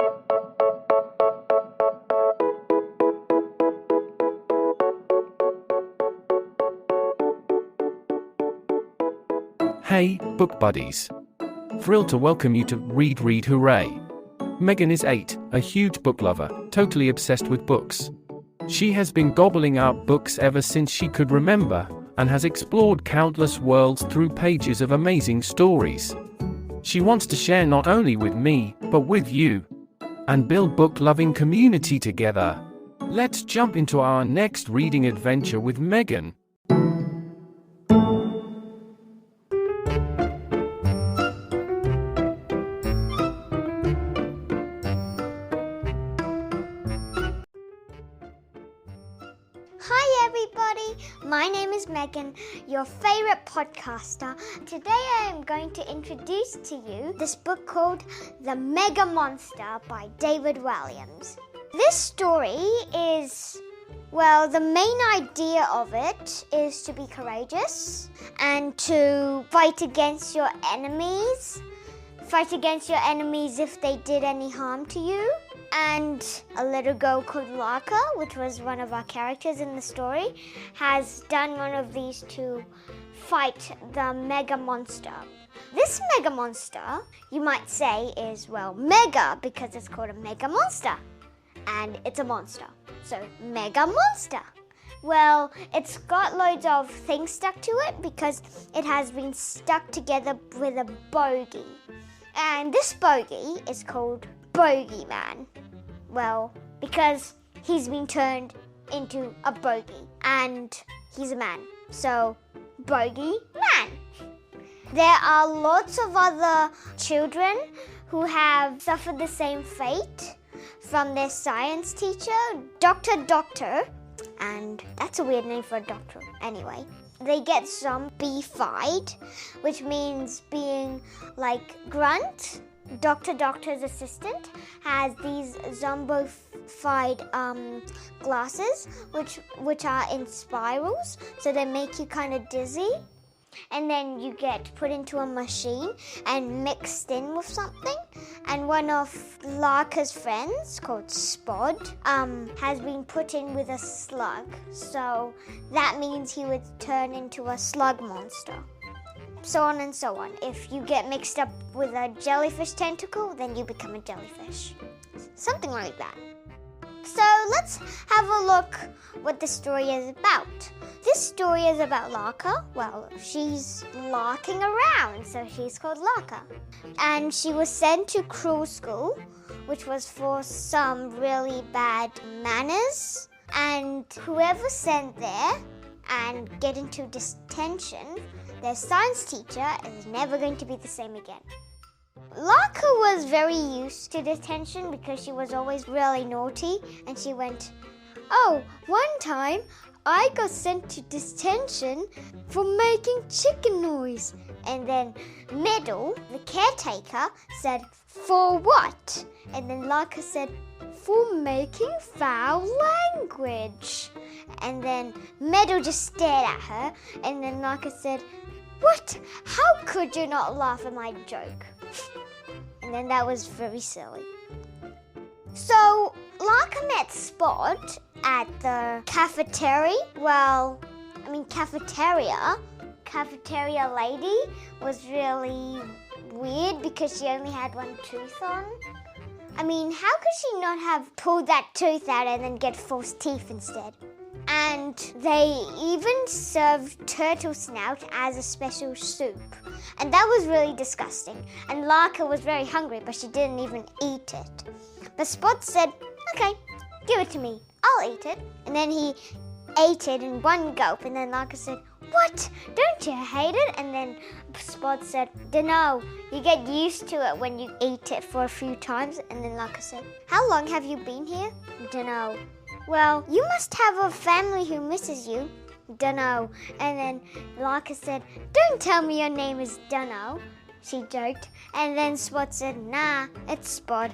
Hey, book buddies. Thrilled to welcome you to Read Hurray. Megan is 8, a huge book lover, totally obsessed with books. She has been gobbling up books ever since she could remember, and has explored countless worlds through pages of amazing stories. She wants to share not only with me, but with you, and build book-loving community together. Let's jump into our next reading adventure with Megan. Hi everybody, my name is Megan, your favorite podcaster. Today I am going to introduce to you this book called The MegaMonster by David Walliams. This story is, the main idea of it is to be courageous and to fight against your enemies. Fight against your enemies if they did any harm to you. And a little girl called Larker, which was one of our characters in the story, has done one of these to fight the MegaMonster. This MegaMonster, you might say, is, mega because it's called a MegaMonster. And it's a monster. So, MegaMonster. Well, it's got loads of things stuck to it because it has been stuck together with a bogey. And this bogey is called Bogeyman. Well, because he's been turned into a bogey and he's a man. So, Bogeyman. There are lots of other children who have suffered the same fate from their science teacher, Doktur. And that's a weird name for a doctor. Anyway, they get zombified, which means being like Grunt. Doktur's assistant has these zombified glasses, which are in spirals, so they make you kind of dizzy. And then you get put into a machine and mixed in with something. And one of Larker's friends, called Spod, has been put in with a slug. So that means he would turn into a slug monster. So on and so on. If you get mixed up with a jellyfish tentacle, then you become a jellyfish. Something like that. So let's have a look what the story is about. This story is about Larker. Well, she's larking around, so she's called Larker. And she was sent to cruel school, which was for some really bad manners. And whoever sent there and get into detention, their science teacher is never going to be the same again. Larker was very used to detention because she was always really naughty, and she went, one time I got sent to detention for making chicken noise. And then Middle, the caretaker, said, for what? And then Larker said, for making foul language. And then Middle just stared at her, and then Larker said, what? How could you not laugh at my joke? And then that was very silly. So, Larker met Spot at the cafeteria. Cafeteria lady was really weird because she only had one tooth on. How could she not have pulled that tooth out and then get false teeth instead? And they even served turtle snout as a special soup. And that was really disgusting. And Larker was very hungry, but she didn't even eat it. But Spot said, okay, give it to me. I'll eat it. And then he ate it in one gulp. And then Larker said, what? Don't you hate it? And then Spot said, dunno. You get used to it when you eat it for a few times. And then Larker said, how long have you been here? Dunno. Well, you must have a family who misses you. Dunno. And then Larker said, don't tell me your name is Dunno. She joked. And then Spot said, nah, it's Spot.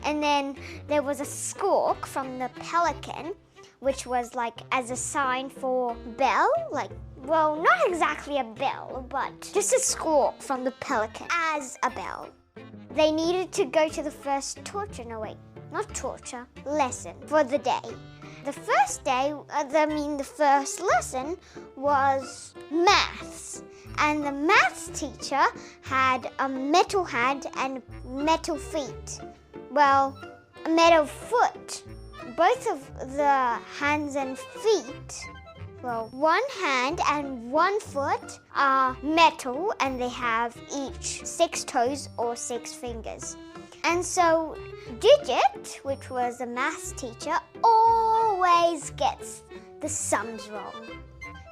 And then there was a squawk from the pelican, which was like as a sign for bell. Not exactly a bell, but just a squawk from the pelican as a bell. they needed to go to the first lesson for the day. The first lesson was maths. And the maths teacher had a metal hand and metal feet. Well, a metal foot. Both of the hands and feet, well, one hand and one foot are metal and they have each 6 toes or 6 fingers. And so Digit, which was a maths teacher, always gets the sums wrong.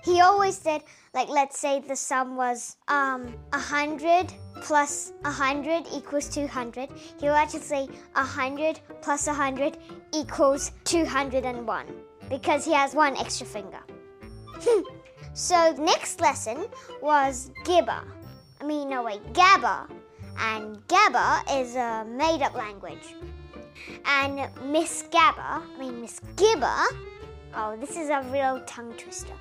He always said, like, let's say the sum was 100 plus 100 equals 200. He'll actually say 100 plus 100 equals 201 because he has one extra finger. So next lesson was Gabba. And Gabba is a made-up language. And Miss Gibber, oh, this is a real tongue twister.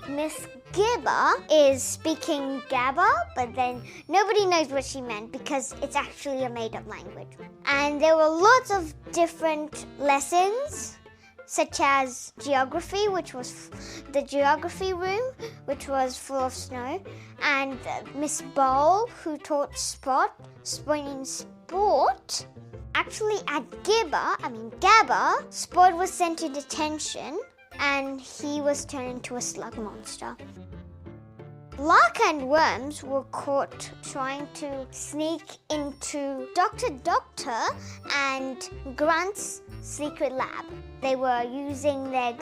Miss Gibber is speaking Gabba, but then nobody knows what she meant because it's actually a made-up language. And there were lots of different lessons, such as geography, which was the geography room, which was full of snow, and Miss Bowl, who taught sport. Actually, at Gabba, Sport was sent to detention and he was turned into a slug monster. Larker and Worms were caught trying to sneak into Doktur and Grunt's secret lab. They were using their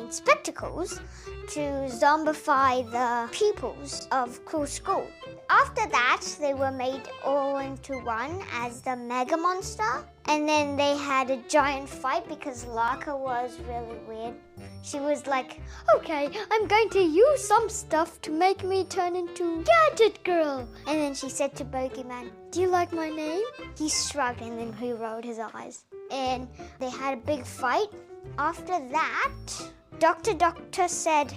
spectacles, to zombify the pupils of Cool School. After that, they were made all into one as the MegaMonster. And then they had a giant fight because Larker was really weird. She was like, okay, I'm going to use some stuff to make me turn into Gadget Girl. And then she said to Bogeyman, do you like my name? He shrugged and then he rolled his eyes. And they had a big fight. After that, Doktur said,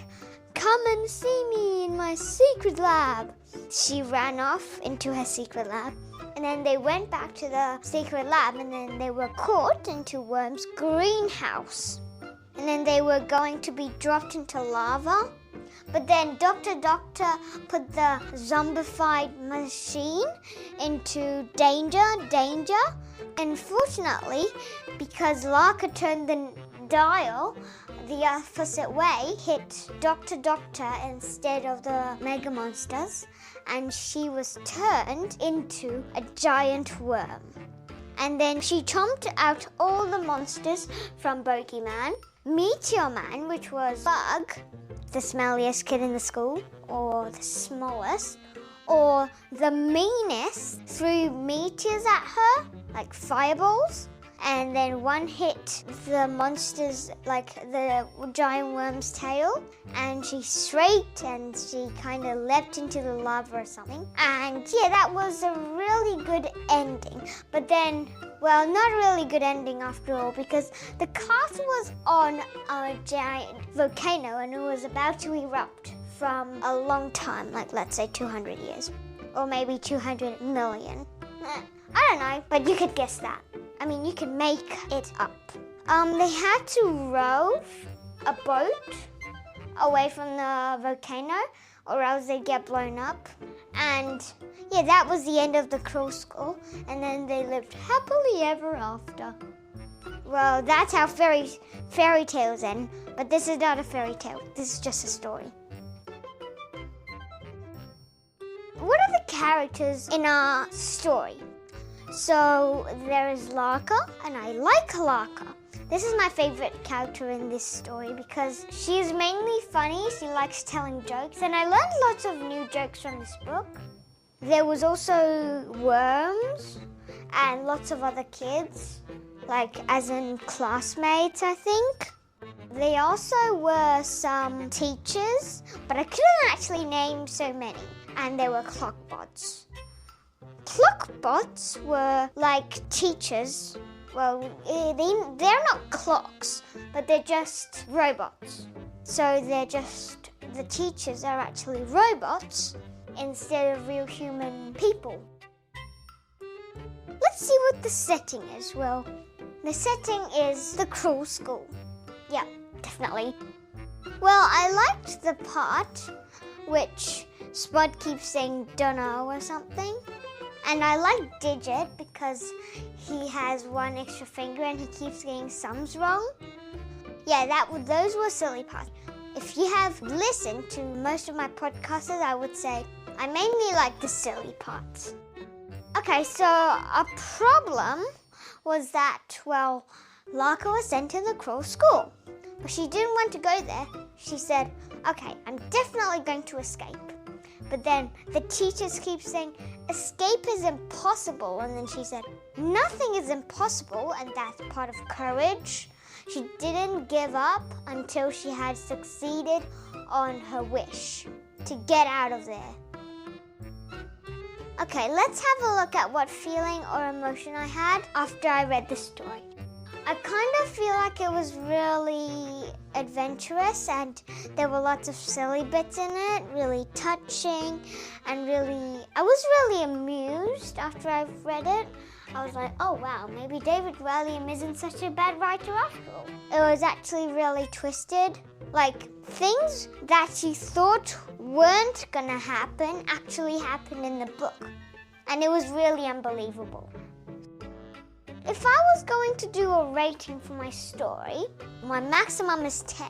come and see me in my secret lab. She ran off into her secret lab. And then they went back to the secret lab and then they were caught into Worm's greenhouse. And then they were going to be dropped into lava. But then Doktur put the zombified machine into danger. And fortunately, because Larker turned the dial the opposite way, hit Doktur instead of the MegaMonsters, and she was turned into a giant worm. And then she chomped out all the monsters from Bogeyman, Meteor Man, which was Bug, the smelliest kid in the school, or the smallest, or the meanest, threw meteors at her, like fireballs. And then one hit the monster's, like the giant worm's tail, and she shrieked and she kind of leapt into the lava or something. And yeah, that was a really good ending. But then, well, not a really good ending after all, because the castle was on a giant volcano and it was about to erupt from a long time, like let's say 200 years, or maybe 200 million. I don't know, but you could guess that. I mean, you can make it up. They had to row a boat away from the volcano or else they'd get blown up. And yeah, that was the end of the Cruel School. And then they lived happily ever after. Well, that's how fairy tales end. But this is not a fairy tale. This is just a story. What are the characters in our story? So there is Larker, and I like Larker. This is my favorite character in this story because she is mainly funny. She likes telling jokes, and I learned lots of new jokes from this book. There was also Worms and lots of other kids, like as in classmates, I think. They also were some teachers, but I couldn't actually name so many. And there were clockbots. Clockbots were like teachers. Well, they're not clocks, but they're just robots. So the teachers are actually robots instead of real human people. see what the setting is. Well, the setting is the cruel school. Yeah, definitely. Well, I liked the part which Spud keeps saying dunno or something. And I like Digit because he has one extra finger and he keeps getting sums wrong. Yeah, those were silly parts. If you have listened to most of my podcasts, I would say I mainly like the silly parts. Okay, so a problem was that, well, Larker was sent to the cruel school. But she didn't want to go there. She said, okay, I'm definitely going to escape. But then the teachers keep saying, escape is impossible. And then she said, nothing is impossible, and that's part of courage. She didn't give up until she had succeeded on her wish to get out of there. Okay, let's have a look at what feeling or emotion I had after I read the story. I kind of feel like it was really adventurous and there were lots of silly bits in it, really touching, and I was really amused after I read it. I was like, oh wow, maybe David Walliams isn't such a bad writer after all. It was actually really twisted. Like, things that you thought weren't gonna happen actually happened in the book. And it was really unbelievable. If I was going to do a rating for my story, my maximum is 10.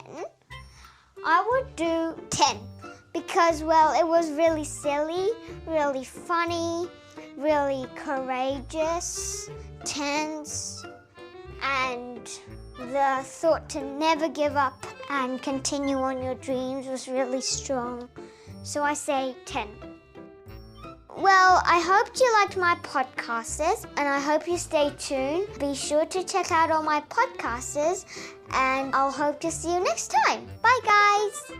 I would do 10 because, well, it was really silly, really funny, really courageous, tense, and the thought to never give up and continue on your dreams was really strong. So I say 10. Well, I hope you liked my podcasters and I hope you stay tuned. Be sure to check out all my podcasters and I'll hope to see you next time. Bye, guys.